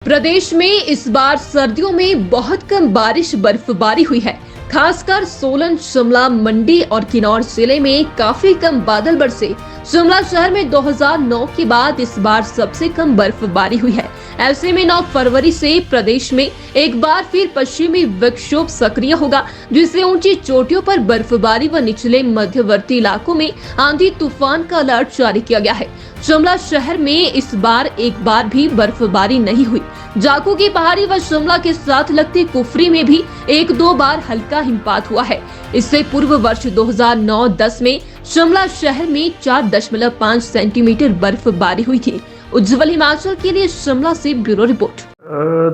प्रदेश में इस बार सर्दियों में बहुत कम बारिश बर्फबारी हुई है। खासकर सोलन, शिमला, मंडी और किन्नौर जिले में काफी कम बादल बरसे। शिमला शहर में 2009 के बाद इस बार सबसे कम बर्फबारी हुई है। ऐसे में 9 फरवरी से प्रदेश में एक बार फिर पश्चिमी विक्षोभ सक्रिय होगा, जिससे ऊंची चोटियों पर बर्फबारी व निचले मध्यवर्ती इलाकों में आंधी तूफान का अलर्ट जारी किया गया है। शिमला शहर में इस बार एक बार भी बर्फबारी नहीं हुई। जाकू की पहाड़ी व शिमला के साथ लगती कुफरी में भी 1-2 बार हल्का हिमपात हुआ है। इससे पूर्व वर्ष 2009-10 में शिमला शहर में 4.5 सेंटीमीटर बर्फबारी हुई थी। उज्जवल हिमाचल के लिए शिमला से ब्यूरो रिपोर्ट।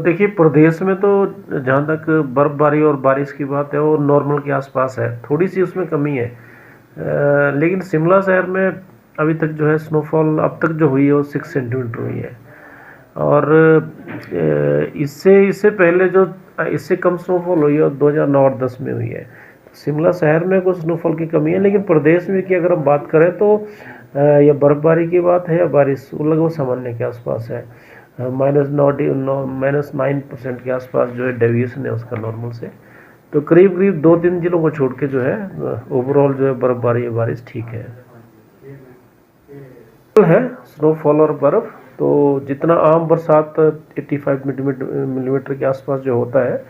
देखिए, प्रदेश में तो जहाँ तक बर्फबारी और बारिश की बात है वो नॉर्मल के आसपास है, थोड़ी सी उसमें कमी है। लेकिन शिमला शहर में अभी तक जो है स्नोफॉल अब तक जो हुई है वो 6 सेंटीमीटर हुई है। और इससे पहले जो इससे कम स्नोफॉल हुई है वो 2009 और 10 में हुई है। शिमला शहर में कुछ स्नोफॉल की कमी है, लेकिन प्रदेश में की अगर हम बात करें तो यह बर्फबारी की बात है या बारिश, वो लगभग सामान्य के आसपास है। -9% के आसपास जो है डेविएशन है उसका नॉर्मल से। तो करीब 2-3 जिलों को छोड़ के जो है ओवरऑल जो है बर्फबारी या बारिश ठीक है स्नोफॉल और बर्फ। तो जितना आम बरसात 85 मिलीमीटर के आसपास जो होता है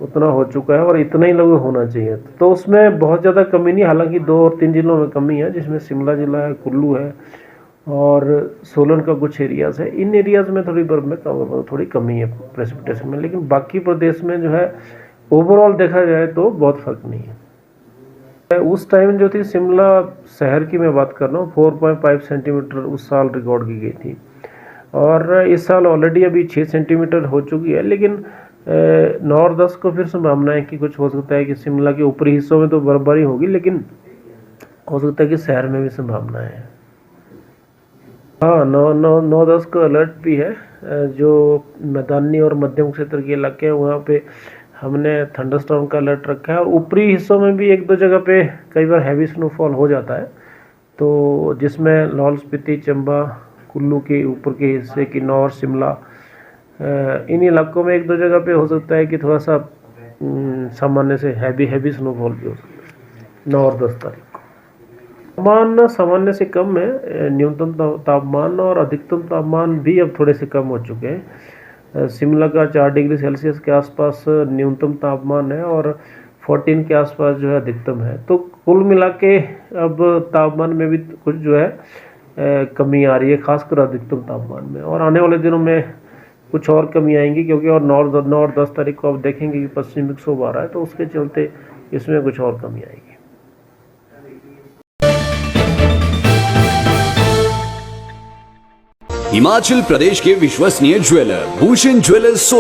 उतना हो चुका है और इतना ही लगभग होना चाहिए। तो उसमें बहुत ज़्यादा कमी नहीं, हालांकि 2 और 3 जिलों में कमी है, जिसमें शिमला जिला है, कुल्लू है और सोलन का कुछ एरियाज़ है। इन एरियाज़ में थोड़ी बर्फ में थोड़ी कमी है प्रेसिपिटेशन में, लेकिन बाकी प्रदेश में जो है ओवरऑल देखा जाए तो बहुत फर्क नहीं है। उस टाइम जो थी शिमला शहर की मैं बात कर रहा हूँ 4.5 सेंटीमीटर उस साल रिकॉर्ड की गई थी, और इस साल ऑलरेडी अभी 6 सेंटीमीटर हो चुकी है। लेकिन 9 और 10 को फिर संभावना है कि कुछ हो सकता है कि शिमला के ऊपरी हिस्सों में तो बर्फबारी होगी, लेकिन हो सकता है कि शहर में भी संभावना है। हाँ, 9-10 को अलर्ट भी है। जो मैदानी और मध्यम क्षेत्र के इलाके हैं वहाँ पे हमने थंडरस्टॉर्म का अलर्ट रखा है, और ऊपरी हिस्सों में भी 1-2 जगह पे कई बार हैवी स्नोफॉल हो जाता है। तो जिसमें लाहौल स्पीति, चंबा, कुल्लू के ऊपर के हिस्से, किन्नौर, शिमला, इन इलाकों में 1-2 जगह पे हो सकता है कि थोड़ा सा सामान्य से हैवी स्नोफॉल भी हो सकता है 9 और 10 तारीख को। तापमान सामान्य से कम है, न्यूनतम तापमान और अधिकतम तापमान भी अब थोड़े से कम हो चुके हैं। शिमला का 4 डिग्री सेल्सियस के आसपास न्यूनतम तापमान है और 14 के आसपास जो है अधिकतम है। तो कुल मिला के अब तापमान में भी कुछ जो है कमी आ रही है, खासकर अधिकतम तापमान में, और आने वाले दिनों में कुछ और कमी आएंगी, क्योंकि और 9 और 10 तारीख को आप देखेंगे कि पश्चिमी विक्षोभ आ रहा है, तो उसके चलते इसमें कुछ और कमी आएगी। हिमाचल प्रदेश के विश्वसनीय ज्वेलर भूषण ज्वेलर्स सोलन।